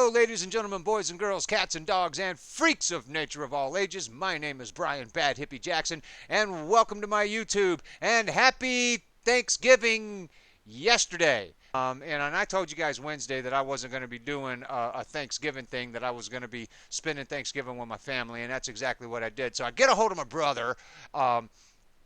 Hello, ladies and gentlemen, boys and girls, cats and dogs, and freaks of nature of all ages. My name is Brian Bad Hippie Jackson, and welcome to my YouTube. And happy Thanksgiving yesterday. And I told you guys Wednesday that I wasn't going to be doing a Thanksgiving thing, that I was going to be spending Thanksgiving with my family, and that's exactly what I did. So I get a hold of my brother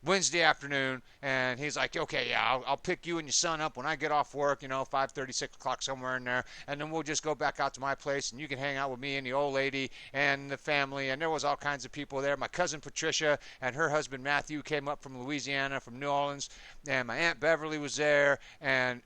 Wednesday afternoon, and he's like, okay, yeah, I'll pick you and your son up when I get off work, 5:30, 6 o'clock, somewhere in there, and then we'll just go back out to my place, and you can hang out with me and the old lady and the family. And there was all kinds of people there. My cousin Patricia and her husband Matthew came up from Louisiana, from New Orleans, and my Aunt Beverly was there, and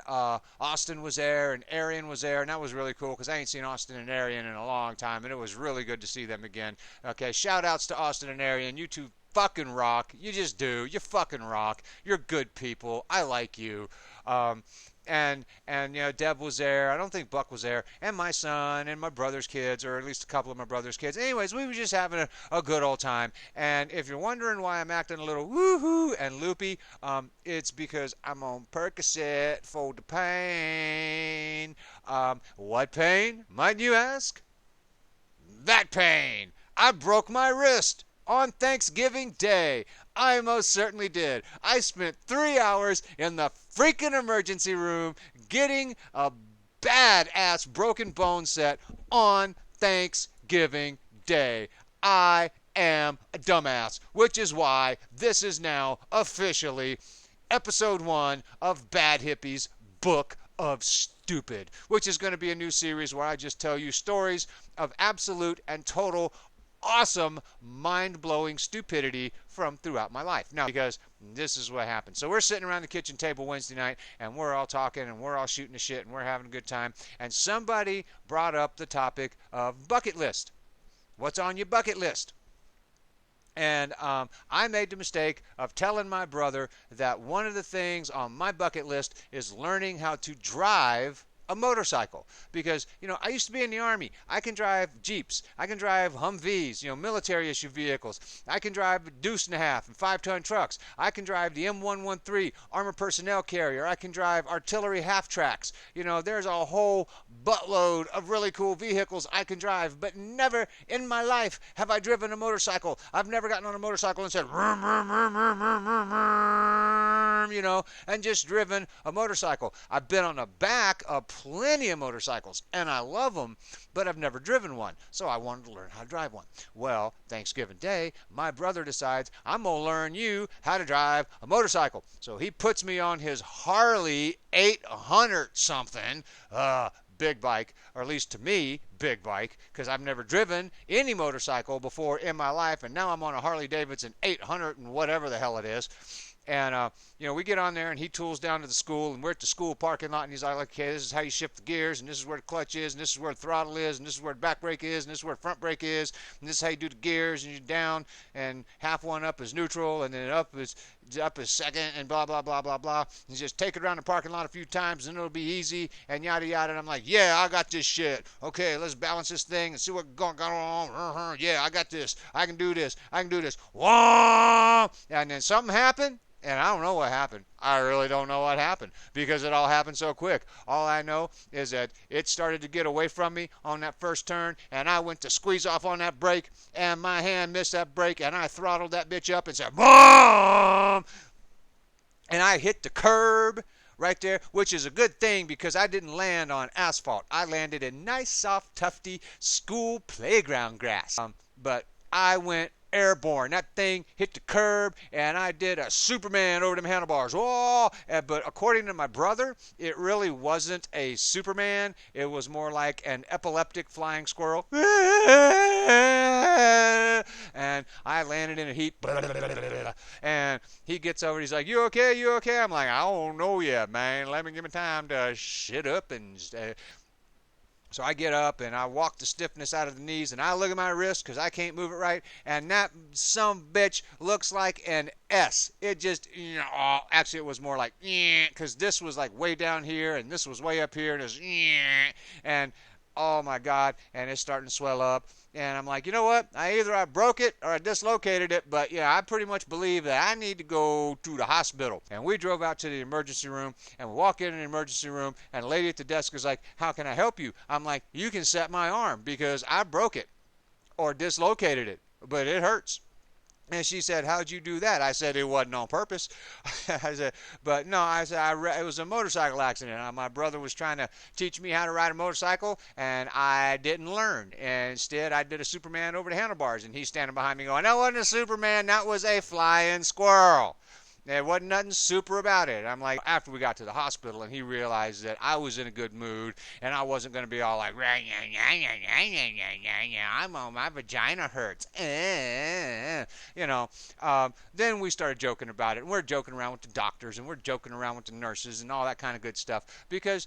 Austin was there, and Arian was there, and that was really cool because I ain't seen Austin and Arian in a long time, and it was really good to see them again. Okay, shout outs to Austin and Arian. You two fucking rock. You just do. You fucking rock. You're good people. I like you. And Deb was there. I don't think Buck was there. And my son and my brother's kids, or at least a couple of my brother's kids. Anyways, we were just having a good old time. And if you're wondering why I'm acting a little woohoo and loopy, it's because I'm on Percocet for the pain. What pain, might you ask? That pain. I broke my wrist on Thanksgiving Day. I most certainly did. I spent 3 hours in the freaking emergency room getting a badass broken bone set on Thanksgiving Day. I am a dumbass, which is why this is now officially episode 1 of Bad Hippie's Book of Stupid, which is going to be a new series where I just tell you stories of absolute and total awesome, mind-blowing stupidity from throughout my life. Now, because this is what happened. So we're sitting around the kitchen table Wednesday night, and we're all talking, and we're all shooting the shit, and we're having a good time, and somebody brought up the topic of bucket list. What's on your bucket list? And I made the mistake of telling my brother that one of the things on my bucket list is learning how to drive a motorcycle, because I used to be in the Army. I can drive Jeeps, I can drive Humvees, military issue vehicles. I can drive a deuce and a half and 5-ton trucks. I can drive the M113 armored personnel carrier. I can drive artillery half tracks. There's a whole buttload of really cool vehicles I can drive, but never in my life have I driven a motorcycle. I've never gotten on a motorcycle and said vroom, vroom, vroom, vroom, vroom, vroom, vroom, and just driven a motorcycle. I've been on the back of plenty of motorcycles, and I love them, but I've never driven one, so I wanted to learn how to drive one. Well, Thanksgiving Day, my brother decides, I'm going to learn you how to drive a motorcycle. So he puts me on his Harley 800 something, big bike, or at least to me, big bike, because I've never driven any motorcycle before in my life, and now I'm on a Harley Davidson 800 and whatever the hell it is. And, we get on there, and he tools down to the school, and we're at the school parking lot, and he's like, okay, this is how you shift the gears, and this is where the clutch is, and this is where the throttle is, and this is where the back brake is, and this is where the front brake is, and this is how you do the gears, and you're down, and half one up is neutral, and then up is second, and blah, blah, blah, blah, blah. And you just take it around the parking lot a few times, and it'll be easy, and yada, yada. And I'm like, yeah, I got this shit. Okay, let's balance this thing and see what's going on. Yeah, I got this. I can do this. I can do this. Whoa! And then something happened. And I don't know what happened. I really don't know what happened because it all happened so quick. All I know is that it started to get away from me on that first turn, and I went to squeeze off on that brake, and my hand missed that brake, and I throttled that bitch up and said, boom! And I hit the curb right there, which is a good thing because I didn't land on asphalt. I landed in nice, soft, tufty school playground grass. But I went airborne. That thing hit the curb, and I did a Superman over them handlebars. Oh! But according to my brother, it really wasn't a Superman. It was more like an epileptic flying squirrel. And I landed in a heap. And he gets over. He's like, "You okay? You okay?" I'm like, "I don't know yet, man. Let me give me time to shit up and." So I get up and I walk the stiffness out of the knees, and I look at my wrist because I can't move it right, and that some bitch looks like an S. It just, actually it was more like, because this was like way down here and this was way up here, and it was, and oh my God, and it's starting to swell up. And I'm like, you know what? Either I broke it or I dislocated it, but yeah, I pretty much believe that I need to go to the hospital. And we drove out to the emergency room, and we walk in the emergency room, and the lady at the desk is like, how can I help you? I'm like, you can set my arm because I broke it or dislocated it, but it hurts. And she said, how'd you do that? I said, it wasn't on purpose. I said, but no, I said, it was a motorcycle accident. My brother was trying to teach me how to ride a motorcycle, and I didn't learn. And instead, I did a Superman over the handlebars, and he's standing behind me going, that wasn't a Superman, that was a flying squirrel. There wasn't nothing super about it. I'm like, after we got to the hospital and he realized that I was in a good mood and I wasn't going to be all like, I'm on, my vagina hurts. Then we started joking about it. And we're joking around with the doctors and we're joking around with the nurses and all that kind of good stuff because,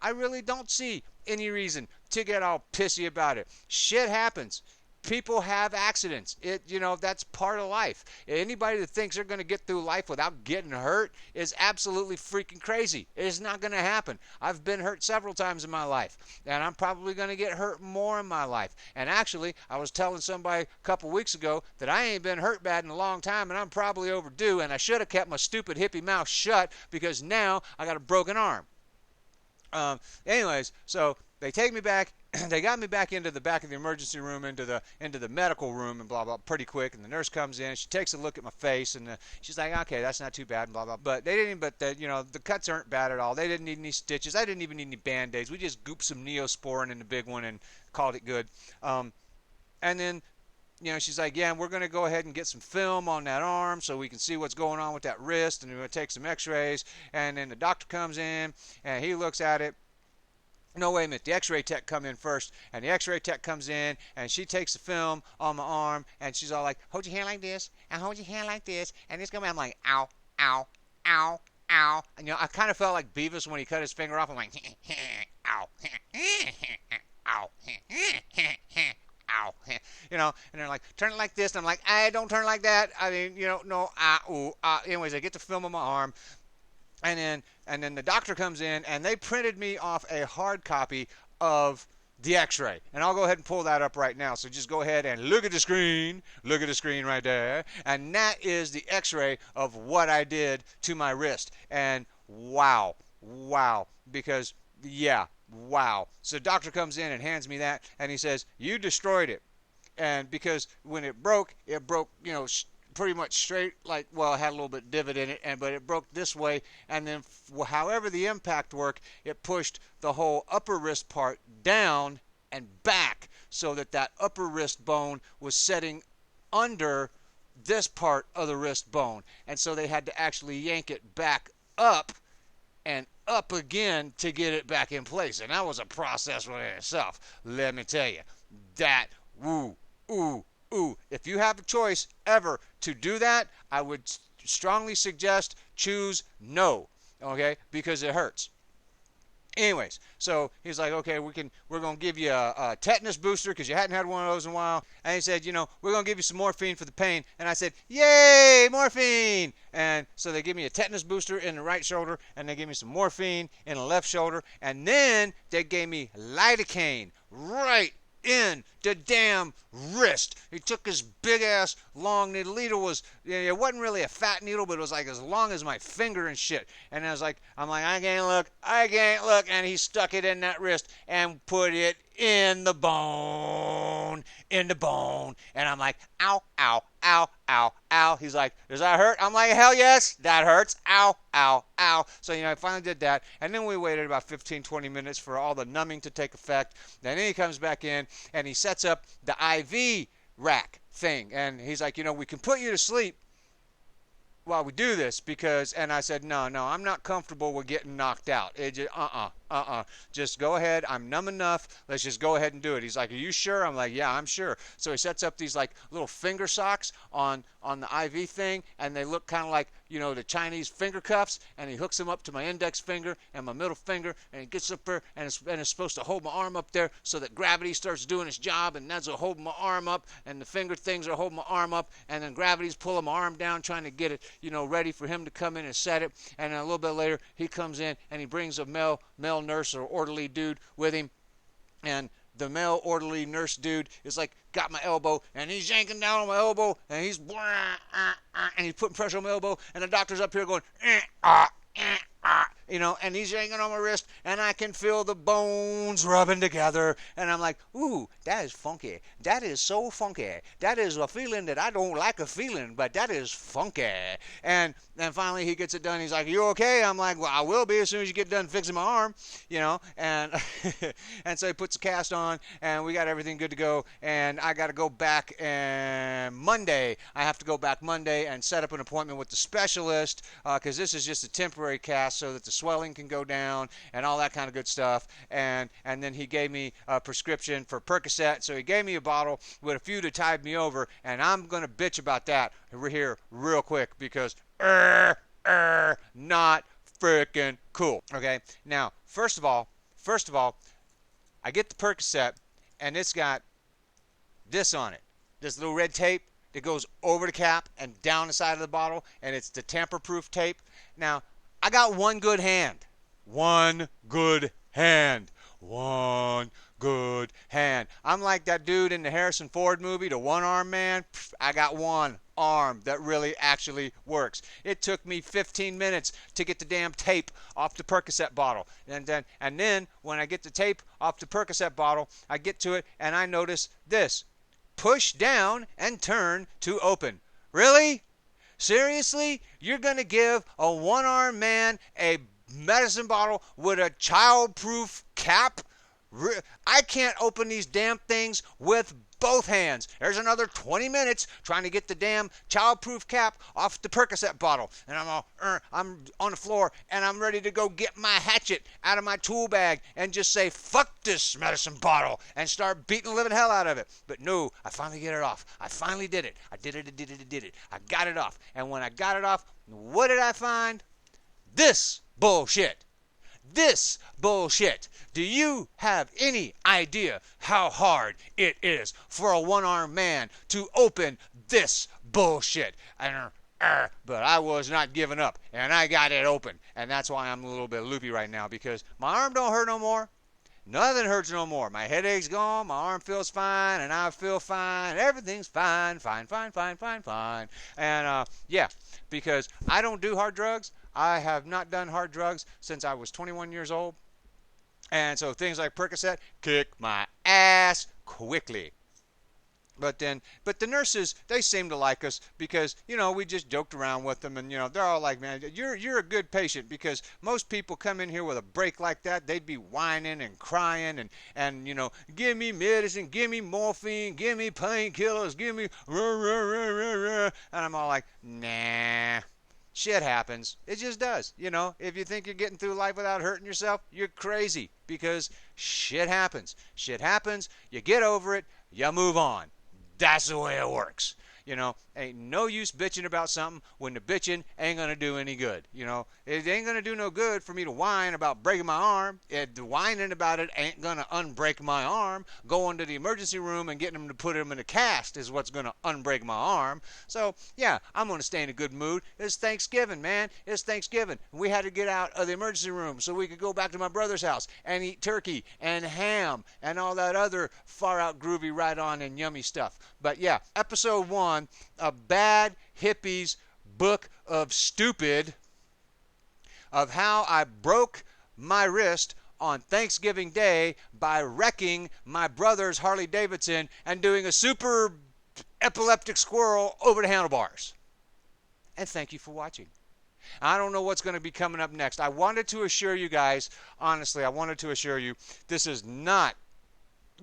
I really don't see any reason to get all pissy about it. Shit happens. People have accidents. That's part of life. Anybody that thinks they're going to get through life without getting hurt is absolutely freaking crazy. It's not going to happen. I've been hurt several times in my life, and I'm probably going to get hurt more in my life. And actually, I was telling somebody a couple weeks ago that I ain't been hurt bad in a long time, and I'm probably overdue, and I should have kept my stupid hippie mouth shut because now I got a broken arm. Anyways, so they take me back. They got me back into the back of the emergency room, into the medical room, and blah blah, pretty quick. And the nurse comes in, she takes a look at my face, and she's like, "Okay, that's not too bad," and blah blah. But they didn't. But the cuts aren't bad at all. They didn't need any stitches. I didn't even need any band-aids. We just gooped some Neosporin in the big one and called it good. And then, she's like, "Yeah, we're going to go ahead and get some film on that arm so we can see what's going on with that wrist, and we're going to take some X-rays." And then the doctor comes in and he looks at it. No, wait a minute. The X-ray tech come in first, and the X-ray tech comes in, and she takes the film on my arm, and she's all like, "Hold your hand like this, and hold your hand like this," and it's going to be, I'm like, "Ow, ow, ow, ow." And, I kind of felt like Beavis when he cut his finger off. I'm like, "Ow, ow, ow." And they're like, "Turn it like this," and I'm like, "I don't turn it like that. I mean, no, ooh, Anyways, I get the film on my arm. And then the doctor comes in, and they printed me off a hard copy of the X-ray. And I'll go ahead and pull that up right now. So just go ahead and look at the screen. Look at the screen right there. And that is the X-ray of what I did to my wrist. And wow. Because, yeah, wow. So the doctor comes in and hands me that, and he says, "You destroyed it." And because when it broke, pretty much straight, it had a little bit of divot in it, but it broke this way, and then however the impact worked, it pushed the whole upper wrist part down and back so that upper wrist bone was setting under this part of the wrist bone, and so they had to actually yank it back up and up again to get it back in place, and that was a process within itself. Let me tell you, that, if you have a choice ever to do that, I would strongly suggest choose no, okay, because it hurts. Anyways, so he's like, "Okay, we're going to give you a tetanus booster because you hadn't had one of those in a while." And he said, "We're going to give you some morphine for the pain." And I said, "Yay, morphine!" And so they give me a tetanus booster in the right shoulder, and they gave me some morphine in the left shoulder, and then they gave me lidocaine right in the damn wrist. He took his big ass long needle. It wasn't really a fat needle, but it was like as long as my finger and shit. And I'm like, I can't look. And he stuck it in that wrist and put it in the bone. And I'm like, "Ow, ow, ow, ow, ow." He's like, "Does that hurt?" I'm like, "Hell yes, that hurts. Ow, ow, ow." So, I finally did that. And then we waited about 15, 20 minutes for all the numbing to take effect. And then he comes back in and he sets up the IV rack thing. And he's like, "We can put you to sleep while we do this because," and I said, no, I'm not comfortable with getting knocked out. It just, just go ahead. I'm numb enough. Let's just go ahead and do it. He's like, "Are you sure?" I'm like, "Yeah, I'm sure." So he sets up these little finger socks on the IV thing, and they look kind of like, the Chinese finger cuffs, and he hooks them up to my index finger and my middle finger, and he gets up there, and it's supposed to hold my arm up there so that gravity starts doing its job, and that's holding my arm up, and the finger things are holding my arm up, and then gravity's pulling my arm down, trying to get it, ready for him to come in and set it. And then a little bit later, he comes in, and he brings a male nurse or orderly dude with him, and the male orderly nurse dude is like got my elbow and he's yanking down on my elbow and he's and he's putting pressure on my elbow and the doctor's up here going and he's yanking on my wrist and I can feel the bones rubbing together and I'm like, ooh, that is funky. That is so funky. That is a feeling that I don't like a feeling, but that is funky. And then finally he gets it done. He's like, you okay? I'm like, well, I will be as soon as you get done fixing my arm, and and so he puts the cast on and we got everything good to go and I got to go back Monday. I have to go back Monday and set up an appointment with the specialist because this is just a temporary cast so that the swelling can go down and all that kind of good stuff. And then he gave me a prescription for Percocet. So he gave me a bottle with a few to tide me over, and I'm going to bitch about that here real quick because not freaking cool. Okay, now first of all, I get the Percocet and it's got this on it, this little red tape that goes over the cap and down the side of the bottle, and it's the tamper-proof tape. Now, I got one good hand. One good hand. One good hand. I'm like that dude in the Harrison Ford movie, the one-arm man. I got one arm that really actually works. It took me 15 minutes to get the damn tape off the Percocet bottle. And then when I get the tape off the Percocet bottle, I get to it and I notice this. Push down and turn to open. Really? Seriously? You're going to give a one-armed man a medicine bottle with a child-proof cap? I can't open these damn things with both hands. There's another 20 minutes trying to get the damn child-proof cap off the Percocet bottle. And I'm on the floor and I'm ready to go get my hatchet out of my tool bag and just say, fuck this medicine bottle, and start beating the living hell out of it. But no, I finally get it off. I finally did it. I did it. I got it off. And when I got it off, what did I find? This bullshit. This bullshit. Do you have any idea how hard it is for a one-armed man to open this bullshit? But I was not giving up, and I got it open. And that's why I'm a little bit loopy right now, because my arm don't hurt no more. Nothing hurts no more. My headache's gone, my arm feels fine, and I feel fine. Everything's fine. And, yeah, because I don't do hard drugs. I have not done hard drugs since I was 21 years old. And so things like Percocet kick my ass quickly. But the nurses, they seem to like us because, we just joked around with them and, they're all like, man, you're a good patient, because most people come in here with a break like that, they'd be whining and crying and give me medicine, give me morphine, give me painkillers, give me and I'm all like, nah. Shit happens. It just does. If you think you're getting through life without hurting yourself, you're crazy, because shit happens. Shit happens. You get over it. You move on. That's the way it works. Ain't no use bitching about something when the bitching ain't going to do any good. It ain't going to do no good for me to whine about breaking my arm. The whining about it ain't going to unbreak my arm. Going to the emergency room and getting them to put him in a cast is what's going to unbreak my arm. So, yeah, I'm going to stay in a good mood. It's Thanksgiving, man. It's Thanksgiving. We had to get out of the emergency room so we could go back to my brother's house and eat turkey and ham and all that other far-out groovy, right-on and yummy stuff. But, yeah, episode 1 of Bad Hippie's Book of Stupid, of how I broke my wrist on Thanksgiving Day by wrecking my brother's Harley Davidson and doing a super epileptic squirrel over the handlebars. And thank you for watching. I don't know what's going to be coming up next. I wanted to assure you guys, honestly, this is not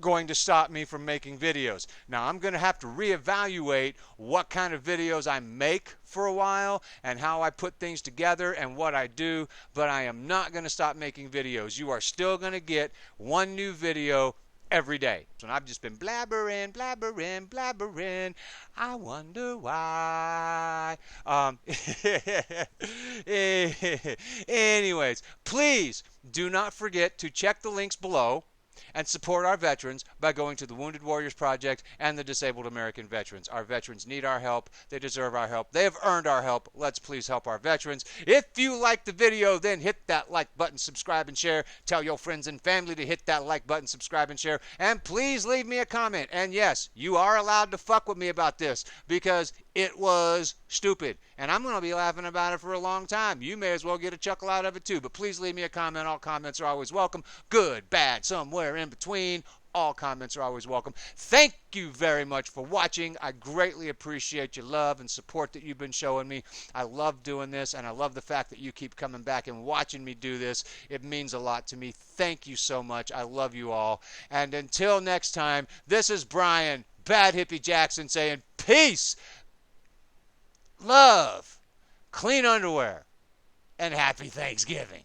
going to stop me from making videos. Now, I'm going to have to reevaluate what kind of videos I make for a while and how I put things together and what I do, but I am not going to stop making videos. You are still going to get one new video every day. So I've just been blabbering. I wonder why. Anyways, please do not forget to check the links below. and support our veterans by going to the Wounded Warriors Project and the Disabled American Veterans. Our veterans need our help. They deserve our help. They have earned our help. Let's please help our veterans. If you like the video, then hit that like button, subscribe, and share. Tell your friends and family to hit that like button, subscribe, and share. And please leave me a comment. And yes, you are allowed to fuck with me about this because it was stupid. And I'm going to be laughing about it for a long time. You may as well get a chuckle out of it too. But please leave me a comment. All comments are always welcome. Good, bad, somewhere in between. All comments are always welcome. Thank you very much for watching. I greatly appreciate your love and support that you've been showing me. I love doing this, and I love the fact that you keep coming back and watching me do this. It means a lot to me. Thank you so much. I love you all. And until next time, this is Brian, Bad Hippie Jackson, saying peace, love, clean underwear, and happy Thanksgiving.